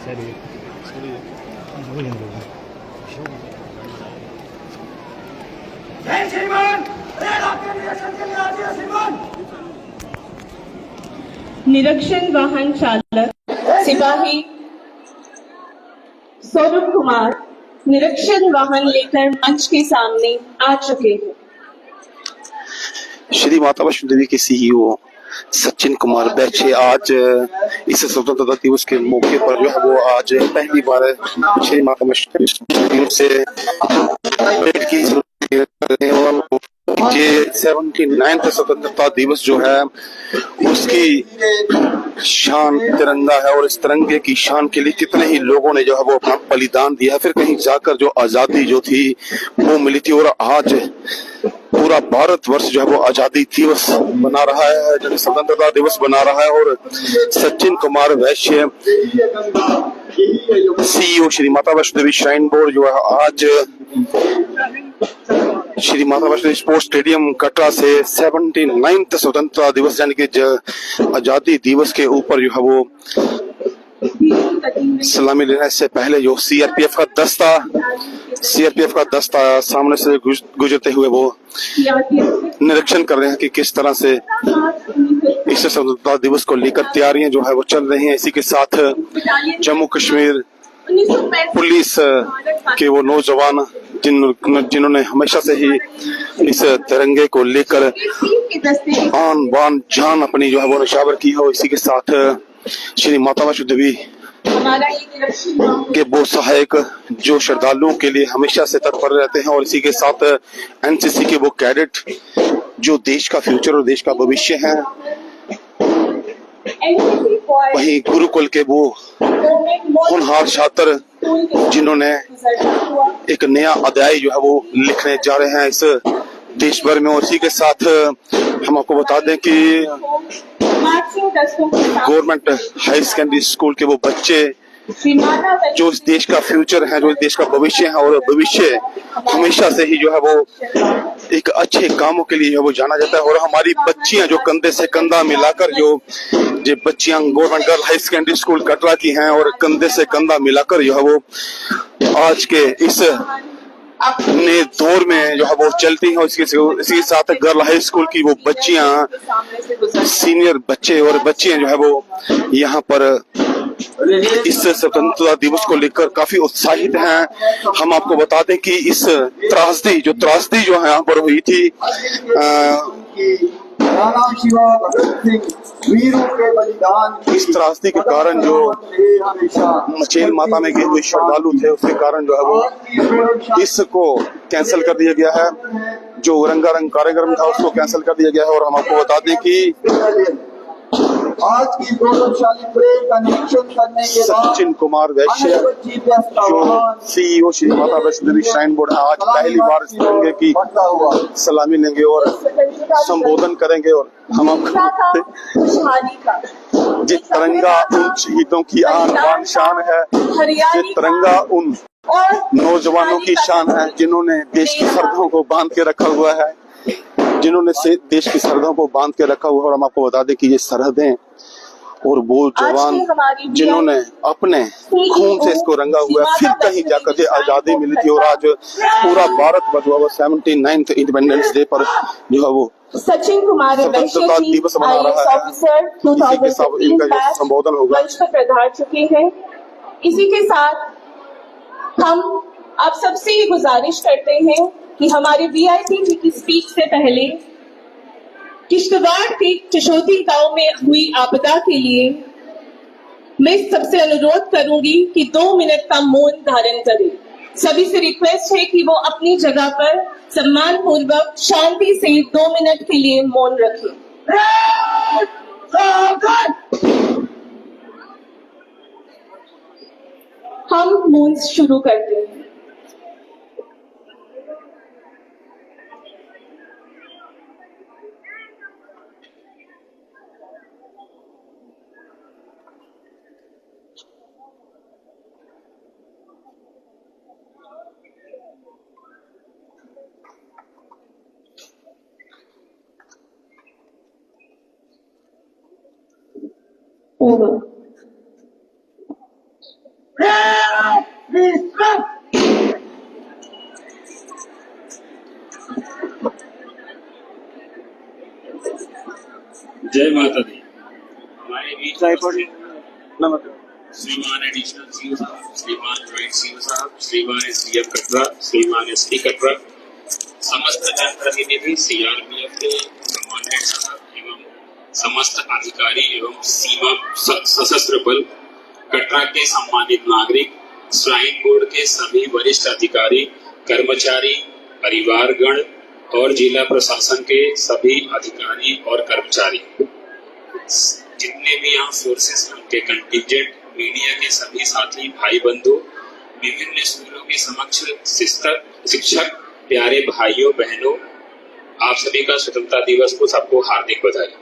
Sorry sorry जय श्रीमान। निरीक्षण वाहन चालक सिपाही स्वरूप कुमार निरीक्षण वाहन लेकर मंच के सामने आ चुके हैं। श्री माता वैष्णो देवी के सीईओ सचिन कुमार बैचे आज इस स्वतंत्रता दिवस के मौके पर जो है वो आज पहली बार श्री माता वैष्णो देवी से परेड की ये 79th स्वतंत्रता दिवस जो है उसकी शान तिरंगा है और इस तिरंगे की शान के लिए कितने ही लोगों ने जो है वो अपना बलिदान दिया, फिर कहीं जाकर जो आजादी जो थी वो मिली थी। और आज पूरा भारतवर्ष जो है वो आजादी दिवस बना रहा है, जो स्वतंत्रता दिवस बना रहा है। और सचिन कुमार वैश्य सीईओ श्री माता वैष्णो देवी श्राइन बोर्ड जो है आज श्री माता वैष्णो स्पोर्ट्स स्टेडियम कटरा से 79th स्वतंत्रता दिवस यानी कि आजादी दिवस के ऊपर जो है वो सलामी लेने से पहले जो सीआरपीएफ का दस्ता सामने से गुजरते हुए वो निरीक्षण कर रहे हैं कि किस तरह से इस स्वतंत्रता दिवस को लेकर तैयारियां जो है वो चल रही हैं। इसी के साथ जम्मू कश्मीर पुलिस के वो नौजवान जिन्होंने हमेशा से ही इस तिरंगे को लेकर आन बान जान अपनी जो है वो निछावर की हो। इसी के साथ श्री माता वैष्णो देवी के वो सहायक जो श्रद्धालुओं के लिए हमेशा से तत्पर रहते हैं, और इसी के साथ एनसीसी के वो कैडेट जो देश का फ्यूचर और देश का भविष्य है। वहीं गुरुकुल के वो होनहार छात्र जिन्होंने एक नया अध्याय जो है वो लिखने जा रहे हैं इस देश भर में। और इसी के साथ हम आपको बता दें कि गवर्नमेंट हाई सेकेंडरी स्कूल के वो बच्चे जो इस देश का फ्यूचर है, जो इस देश का भविष्य है, और भविष्य हमेशा से ही जो है वो एक अच्छे कामों के लिए वो जाना जाता है। और हमारी बच्चियां जो कंधे से कंधा मिलाकर जो बच्चियां government girl high secondary school Katra की हैं और कंधे से कंधा मिलाकर जो है वो आज के इस नए दौर में जो है वो चलती हैं। इसके साथ गर्ल हाई स्कूल की वो बच्चियां सीनियर बच्चे और बच्चियां जो है वो यहाँ पर इस स्वतंत्रता दिवस को लेकर काफी उत्साहित हैं। हम आपको बता दें कि इस त्रासदी जो है यहाँ पर हुई थी इस त्रासदी के कारण जो मचेल माता में गए हुए श्रद्धालु थे उसके कारण जो है वो इसको कैंसिल कर दिया गया है। जो रंगारंग कार्यक्रम था उसको कैंसिल कर दिया गया है। और हम आपको बता दें कि आज की गौरवशाली परेड का निरीक्षण करने के बाद सचिन कुमार वैश्य जो सीईओ श्री माता वैष्णो देवी श्राइन बोर्ड है आज पहली बार इस तिरंगे की सलामी लेंगे और संबोधन करेंगे। और हम आपको जिस तिरंगा उन शहीदों की आन बान शान है, ये तिरंगा उन नौजवानों की शान है जिन्होंने देश की सरहदों को बांध के रखा हुआ है, जिन्होंने से देश की सरहदों को बांध के रखा हुआ है। और हम आपको बता दें कि ये सरहदें और वो जवान जिन्होंने अपने खून से इसको रंगा हुआ है, फिर कहीं जाकर के आजादी मिली थी। और आज पूरा भारत बदला हुआ 79th इंडिपेंडेंस डे पर जो है वो सचिन कुमार स्वतंत्रता दिवस मना रहा है। इसी के साथ इनका जो संबोधन होगा पधार चुके हैं। इसी के साथ हम आप सबसे ये गुजारिश करते हैं कि हमारे वीआईपी की स्पीच से पहले किश्तवाड़ के चशोती गांव में हुई आपदा के लिए मैं सबसे अनुरोध करूंगी कि 2 मिनट का मौन धारण करें। सभी से रिक्वेस्ट है कि वो अपनी जगह पर सम्मान पूर्वक शांति से 2 मिनट के लिए मौन रखें। हम मौन शुरू करते हैं। जय माता दी। हमारे बीच श्रीमान एडिशनल सीओ साहब, श्रीमान ज्वाइंट सीओ साहब, श्रीमान एसडीएम कटरा, श्रीमान एसपी कटरा, समस्त जनप्रतिनिधि, सीआरपीएफ के कमांडेंट साहब एवं समस्त अधिकारी एवं सीमा सशस्त्र बल कटरा के सम्मानित नागरिक, श्राइन बोर्ड के सभी वरिष्ठ अधिकारी, कर्मचारी, परिवारगण और जिला प्रशासन के सभी अधिकारी और कर्मचारी, जितने भी यहाँ फोर्सेस के कंटिजेंट, मीडिया के सभी साथी, भाई बंधु, विभिन्न स्कूलों के समक्ष शिक्षक, प्यारे भाइयों बहनों, आप सभी का स्वतंत्रता दिवस को सबको हार्दिक बधाई।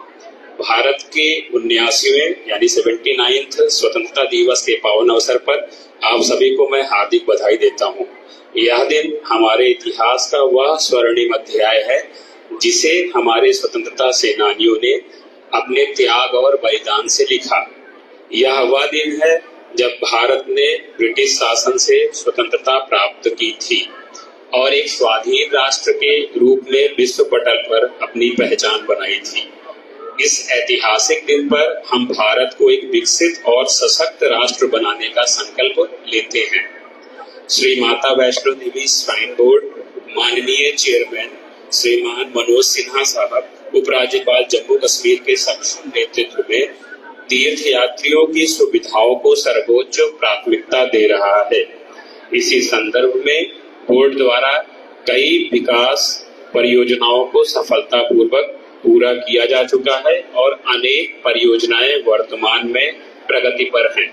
भारत के 79वें यानी 79th स्वतंत्रता दिवस के पावन अवसर पर आप सभी को मैं हार्दिक बधाई देता हूँ। यह दिन हमारे इतिहास का वह स्वर्णिम अध्याय है जिसे हमारे स्वतंत्रता सेनानियों ने अपने त्याग और बलिदान से लिखा। यह वह दिन है जब भारत ने ब्रिटिश शासन से स्वतंत्रता प्राप्त की थी और एक स्वाधीन राष्ट्र के रूप में विश्व पटल पर अपनी पहचान बनाई थी। इस ऐतिहासिक दिन पर हम भारत को एक विकसित और सशक्त राष्ट्र बनाने का संकल्प लेते हैं। श्री माता वैष्णो देवी श्राइन बोर्ड माननीय चेयरमैन श्रीमान मनोज सिन्हा साहब, उपराज्यपाल जम्मू कश्मीर के सक्षम नेतृत्व में तीर्थ यात्रियों की सुविधाओं को सर्वोच्च प्राथमिकता दे रहा है। इसी संदर्भ में बोर्ड द्वारा कई विकास परियोजनाओं को सफलतापूर्वक पूरा किया जा चुका है और अनेक परियोजनाएं वर्तमान में प्रगति पर हैं।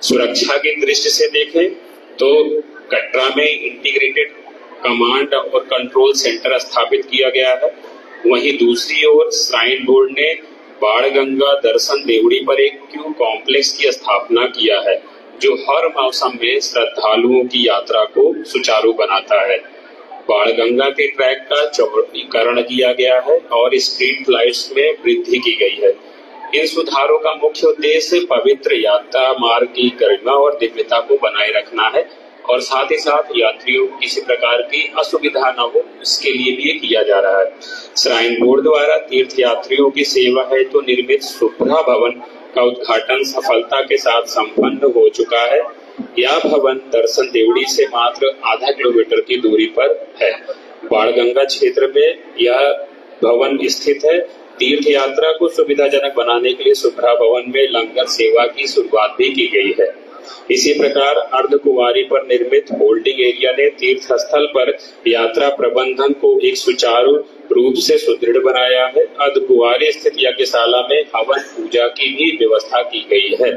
सुरक्षा की दृष्टि से देखें तो कटरा में इंटीग्रेटेड कमांड और कंट्रोल सेंटर स्थापित किया गया है। वहीं दूसरी ओर श्राइन बोर्ड ने बाणगंगा दर्शन देवड़ी पर एक क्यू कॉम्प्लेक्स की स्थापना किया है जो हर मौसम में श्रद्धालुओं की यात्रा को सुचारू बनाता है। बाणगंगा के ट्रैक का चौड़ीकरण किया गया है और स्ट्रीट लाइट्स में वृद्धि की गई है। इन सुधारों का मुख्य उद्देश्य पवित्र यात्रा मार्ग की गरिमा और दिव्यता को बनाए रखना है और साथ ही साथ यात्रियों को किसी प्रकार की असुविधा न हो, इसके लिए भी किया जा रहा है। श्राइन बोर्ड द्वारा तीर्थ यात्रियों की सेवा है तो निर्मित शुभ्रा भवन का उद्घाटन सफलता के साथ संपन्न हो चुका है। यह भवन दर्शन देवड़ी से मात्र आधा किलोमीटर की दूरी पर है। बाणगंगा क्षेत्र में यह भवन स्थित है। तीर्थ यात्रा को सुविधाजनक बनाने के लिए शुभ्रा भवन में लंगर सेवा की शुरुआत भी की गई है। इसी प्रकार अर्धकुंवारी पर निर्मित होल्डिंग एरिया ने तीर्थ स्थल पर यात्रा प्रबंधन को एक सुचारू रूप से सुदृढ़ बनाया है। अर्धकुंवारी स्थित यज्ञशाला में हवन पूजा की भी व्यवस्था की गई है।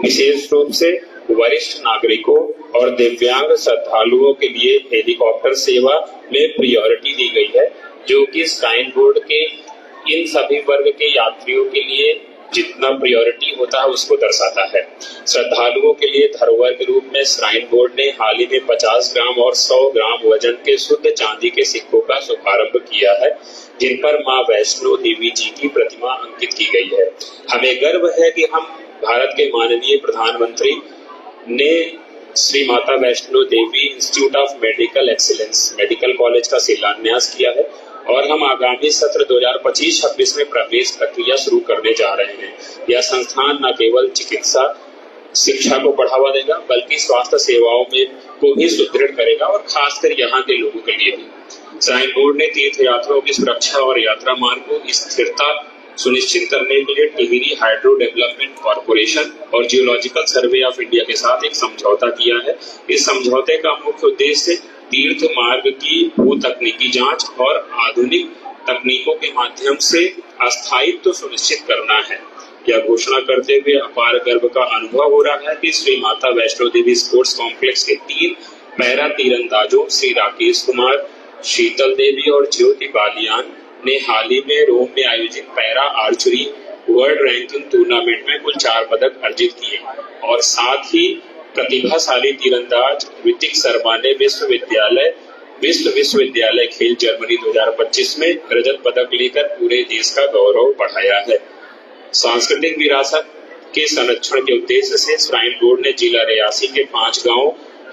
विशेष रूप से वरिष्ठ नागरिकों और दिव्यांग श्रद्धालुओं के लिए हेलीकॉप्टर सेवा में प्रायोरिटी दी गई है, जो कि श्राइन बोर्ड के इन सभी वर्ग के यात्रियों के लिए जितना प्रायोरिटी होता है उसको दर्शाता है। श्रद्धालुओं के लिए धरोहर के रूप में श्राइन बोर्ड ने हाल ही में 50 ग्राम और 100 ग्राम वजन के शुद्ध चांदी के सिक्कों का शुभारंभ किया है, जिन पर मां वैष्णो देवी जी की प्रतिमा अंकित की गई है। हमें गर्व है कि हम भारत के माननीय प्रधानमंत्री ने Shri Mata Vaishno Devi institute of medical excellence medical college का शिलान्यास किया है और हम आगामी सत्र 2025-26 में प्रवेश प्रक्रिया शुरू करने जा रहे हैं। यह संस्थान न केवल चिकित्सा शिक्षा को बढ़ावा देगा बल्कि स्वास्थ्य सेवाओं में को भी सुदृढ़ करेगा और खासकर यहाँ के लोगों के लिए भी। श्राइन बोर्ड ने तीर्थ यात्रियों की सुरक्षा और यात्रा मार्ग को स्थिरता सुनिश्चित करने के लिए टिहरी हाइड्रो डेवलपमेंट कॉर्पोरेशन और जियोलॉजिकल सर्वे ऑफ इंडिया के साथ एक समझौता किया है। इस समझौते का मुख्य उद्देश्य तीर्थ मार्ग की भू तकनीकी जांच और आधुनिक तकनीकों के माध्यम से अस्थायित्व सुनिश्चित करना है। यह घोषणा करते हुए अपार गर्व का अनुभव हो रहा है कि श्री माता वैष्णो देवी स्पोर्ट्स कॉम्प्लेक्स के 3 पैरा तीरंदाजों श्री राकेश कुमार, शीतल देवी और ज्योति बालियान ने हाल ही में रोम में आयोजित para archery world ranking tournament में कुल 4 पदक अर्जित किए और साथ ही प्रतिभाशाली तीरंदाज ऋतिक शर्मा ने विश्व विश्वविद्यालय खेल जर्मनी 2025 में रजत पदक लेकर पूरे देश का गौरव बढ़ाया है। सांस्कृतिक विरासत के संरक्षण के उद्देश्य से श्राइन बोर्ड ने जिला रियासी के 5 गांव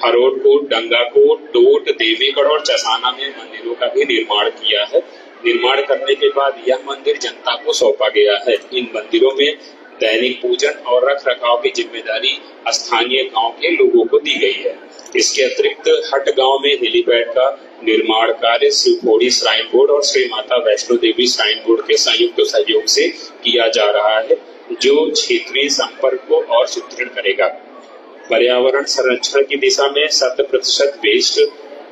हरोडकोट, डंगाकोट, टोट, देवीगढ़ और चसाना में मंदिरों का भी निर्माण किया है। निर्माण करने के बाद यह मंदिर जनता को सौंपा गया है। इन मंदिरों में दैनिक पूजन और रख रखाव की जिम्मेदारी स्थानीय गांव के लोगों को दी गई है। इसके अतिरिक्त हट गांव में हेलीपैड का निर्माण कार्य शिवखोड़ी श्राइन बोर्ड और श्री माता वैष्णो देवी श्राइन बोर्ड के संयुक्त सहयोग से किया जा रहा है, जो क्षेत्रीय संपर्क को और सुदृढ़ करेगा। पर्यावरण संरक्षण की दिशा में 100% वेस्ट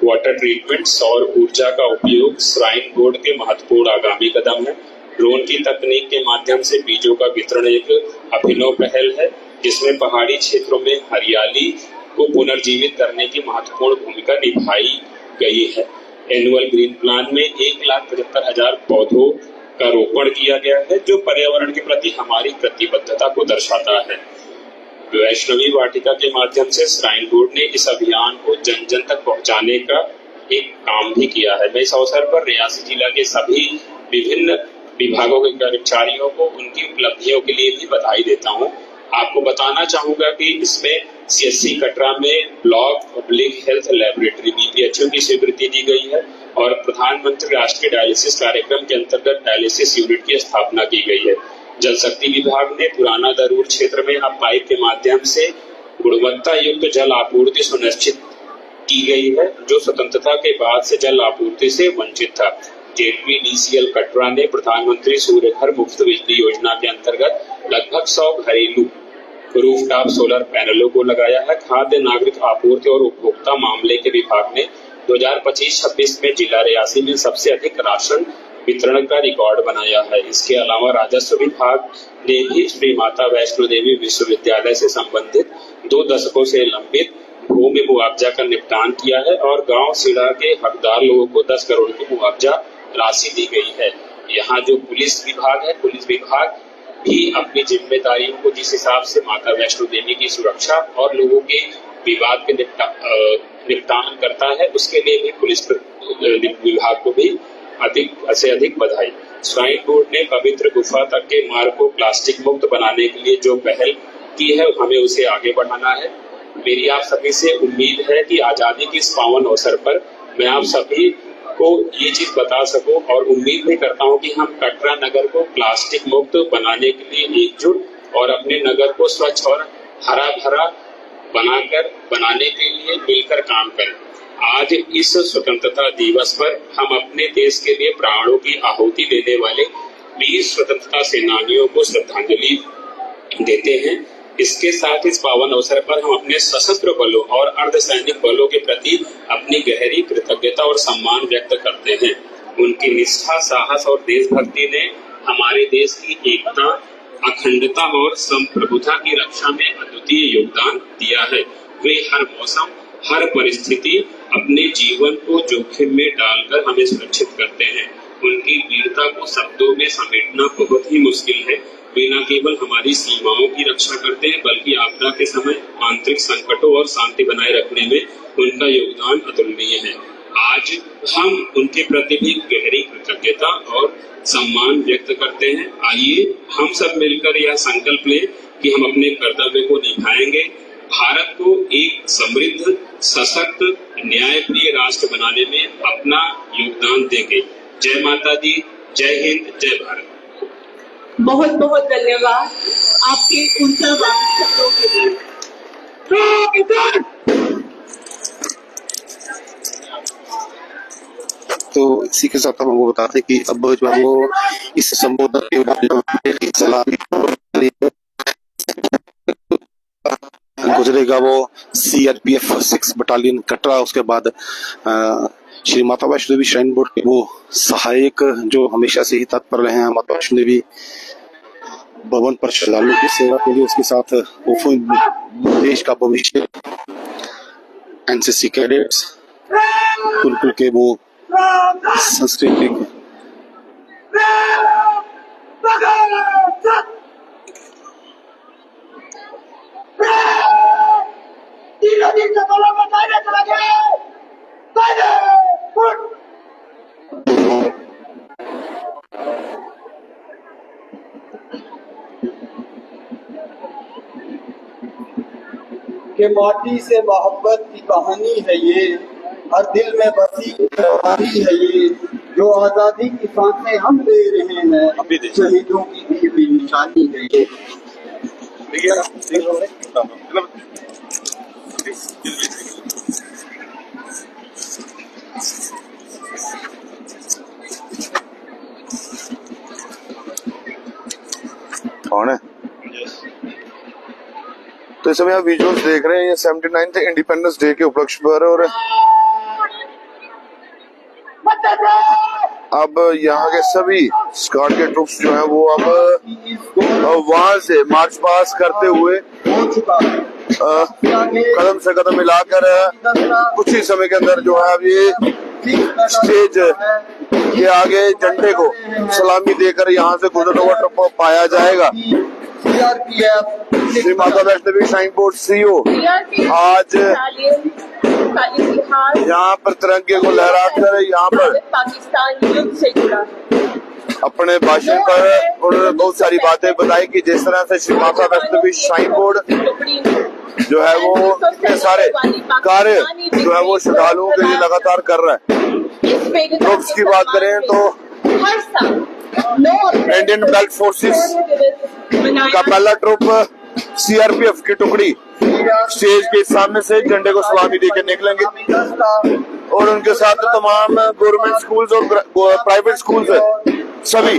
वाटर ट्रीटमेंट, सौर ऊर्जा का उपयोग श्राइन बोर्ड के महत्वपूर्ण आगामी कदम है। ड्रोन की तकनीक के माध्यम से बीजों का वितरण एक अभिनव पहल है, जिसमें पहाड़ी क्षेत्रों में हरियाली को पुनर्जीवित करने की महत्वपूर्ण भूमिका निभाई गई है। एनुअल ग्रीन प्लान में 1,75,000 पौधों का रोपण किया गया है, जो पर्यावरण के प्रति हमारी प्रतिबद्धता को दर्शाता है। वैष्णवी वाटिका के माध्यम से श्राइन बोर्ड ने इस अभियान को जन जन तक पहुंचाने का एक काम भी किया है। मैं इस अवसर पर रियासी जिला के सभी विभिन्न विभागों के कर्मचारियों को उनकी उपलब्धियों के लिए भी बधाई देता हूं। आपको बताना चाहूंगा कि इसमें CSC कटरा में block public health laboratory BPHO की स्वीकृति दी गई है और प्रधानमंत्री राष्ट्रीय डायलिसिस कार्यक्रम के अंतर्गत डायलिसिस यूनिट की स्थापना की गई है। जल शक्ति विभाग ने पुराना दरूर क्षेत्र में अब पाइप के माध्यम से गुणवत्ता युक्त जल आपूर्ति सुनिश्चित की गई है, जो स्वतंत्रता के बाद से जल आपूर्ति से वंचित था। JPDCL कटरा ने प्रधानमंत्री सूर्य घर मुफ्त बिजली योजना के अंतर्गत लगभग 100 घरेलू रूफटॉप सोलर पैनलों को लगाया है। खाद्य नागरिक आपूर्ति और उपभोक्ता मामले के विभाग ने 2025-26 में जिला रियासी में सबसे अधिक राशन वितरण का रिकॉर्ड बनाया है। इसके अलावा राजस्व विभाग ने भी श्री माता वैष्णो देवी विश्वविद्यालय से संबंधित 2 दशकों से लंबित भूमि मुआवजा का निपटान किया है और गांव सिड़ा के हकदार लोगों को 10 करोड़ की मुआवजा राशि दी गई है। यहाँ जो पुलिस विभाग है, पुलिस विभाग भी अपनी जिम्मेदारियों को जिस हिसाब से माता वैष्णो देवी की सुरक्षा और लोगों के विवाद के निपटान करता है, उसके लिए भी पुलिस विभाग को भी अधिक से अधिक बधाई। श्राइन बोर्ड ने पवित्र गुफा तक के मार्ग को प्लास्टिक मुक्त बनाने के लिए जो पहल की है, हमें उसे आगे बढ़ाना है। मेरी आप सभी से उम्मीद है कि आजादी के इस पावन अवसर पर मैं आप सभी को ये चीज बता सकूं और उम्मीद भी करता हूं कि हम कटरा नगर को प्लास्टिक मुक्त बनाने के लिए एकजुट और अपने नगर को स्वच्छ और हरा भरा बनाने के लिए मिलकर काम करें। आज इस स्वतंत्रता दिवस पर हम अपने देश के लिए प्राणों की आहुति देने वाले 20 स्वतंत्रता सेनानियों को श्रद्धांजलि देते हैं। इसके साथ इस पावन अवसर पर हम अपने सशस्त्र बलों और अर्धसैनिक बलों के प्रति अपनी गहरी कृतज्ञता और सम्मान व्यक्त करते हैं। उनकी निष्ठा, साहस और देशभक्ति ने हमारे देश की एकता, अखंडता और संप्रभुता की रक्षा में अद्वितीय योगदान दिया है। वे हर मौसम, हर परिस्थिति अपने जीवन को जोखिम में डालकर हमें सुरक्षित करते हैं। उनकी वीरता को शब्दों में समेटना बहुत ही मुश्किल है। वे न केवल हमारी सीमाओं की रक्षा करते हैं, बल्कि आपदा के समय आंतरिक संकटों और शांति बनाए रखने में उनका योगदान अतुलनीय है। आज हम उनके प्रति भी गहरी कृतज्ञता और सम्मान व्यक्त करते हैं। आइए हम सब मिलकर यह संकल्प लें कि हम अपने कर्तव्य को निभाएंगे, भारत को एक समृद्ध, सशक्त, न्यायप्रिय राष्ट्र बनाने में अपना योगदान देंगे। जय माता दी, जय हिंद, जय भारत। बहुत बहुत धन्यवाद आपके ऊर्जावान शब्दों के लिए। तो इसी के साथ हम आपको बताते हैं कि अब जो है वो इस संबोधन के बाद सलामी गुजरेगा वो CRPF 6 बटालियन कटरा। उसके बाद श्री माता वैष्णो देवी श्राइन बोर्ड के वो सहायक जो हमेशा से ही तत्पर रहे हैं माता वैष्णो देवी भवन पर श्रद्धालुओं की सेवा के लिए, उसके साथ देश का भविष्य, NCC कैडेट्स, गुरुकुल के वो सांस्कृतिक के माटी से मोहब्बत की कहानी है ये, हर दिल में बसी कहानी है ये, जो आजादी की सांसें हम ले रहे हैं, शहीदों की दी हुई निशानी है ये। कौन है? तो इस समय आप विजुअल्स देख रहे हैं, ये 79th इंडिपेंडेंस डे के उपलक्ष्य पर, और अब यहाँ के सभी स्कॉट के ट्रूप्स जो हैं वो अब वहां से मार्च पास करते हुए हो चुका है। कदम से कदम मिलाकर कुछ ही समय के अंदर जो है अब ये स्टेज के आगे झंडे को सलामी देकर यहाँ से गुजरता हुआ ट्रक पाया जाएगा। श्री माता वैष्णो देवी श्राइन बोर्ड सीईओ आज यहाँ पर तिरंगे को लहराकर यहाँ पर पाकिस्तान युद्ध से जुड़ा अपने भाषण पर उन्होंने बहुत सारी बातें बताई कि जिस तरह से श्री माता वैष्णो देवी श्राइन बोर्ड जो है वो इतने सारे कार्य जो है वो श्रद्धालुओं के लिए लगातार कर रहा है। ट्रूप्स की बात करें तो हर साल इंडियन बेल्ट फोर्सेस का पहला ट्रूप सीआरपीएफ की टुकड़ी स्टेज के सामने से झंडे को सलामी देकर निकलेंगे और उनके साथ तमाम गवर्नमेंट स्कूल्स और प्राइवेट स्कूल्स सभी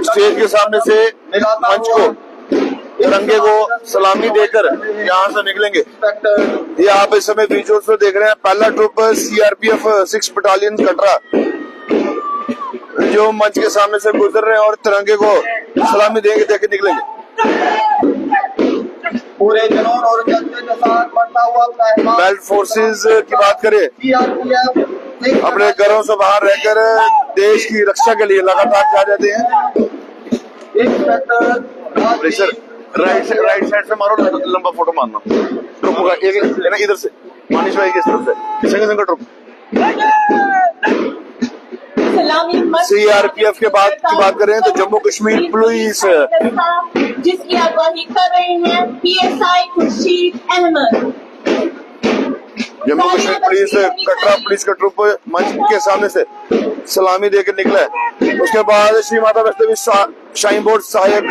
स्टेज के सामने से मंच को तिरंगे को सलामी देकर यहाँ से निकलेंगे। ये आप इस समय विजुअल्स में देख रहे हैं, पहला ट्रूप सीआरपीएफ 6 बटालियन कटरा जो मंच के सामने से गुजर रहे हैं और तिरंगे को सलामी देंगे देकर निकलेंगे। पूरे जुनून और जज्बे के साथ बढ़ता हुआ बेल्ट फोर्सेस की बात करें, अपने घरों से बाहर रहकर देश की रक्षा के लिए लगातार जा जाते हैं। राइट साइड से मारो, लंबा फोटो मारना ट्रुप का एक लेना इधर से, मानिश भाई किस तरफ से सिंगल ट्रुप। सीआरपीएफ के बाद की बात करें तो जम्मू कश्मीर पुलिस जिसकी अगवानी कर रहे हैं PSI Khurshid Ahmad. Jammu Kashmir police Katra police का ट्रुप मंच के सामने से सलामी देकर निकला है। उसके बाद श्री माता वैष्णो देवी श्राइन बोर्ड सहायक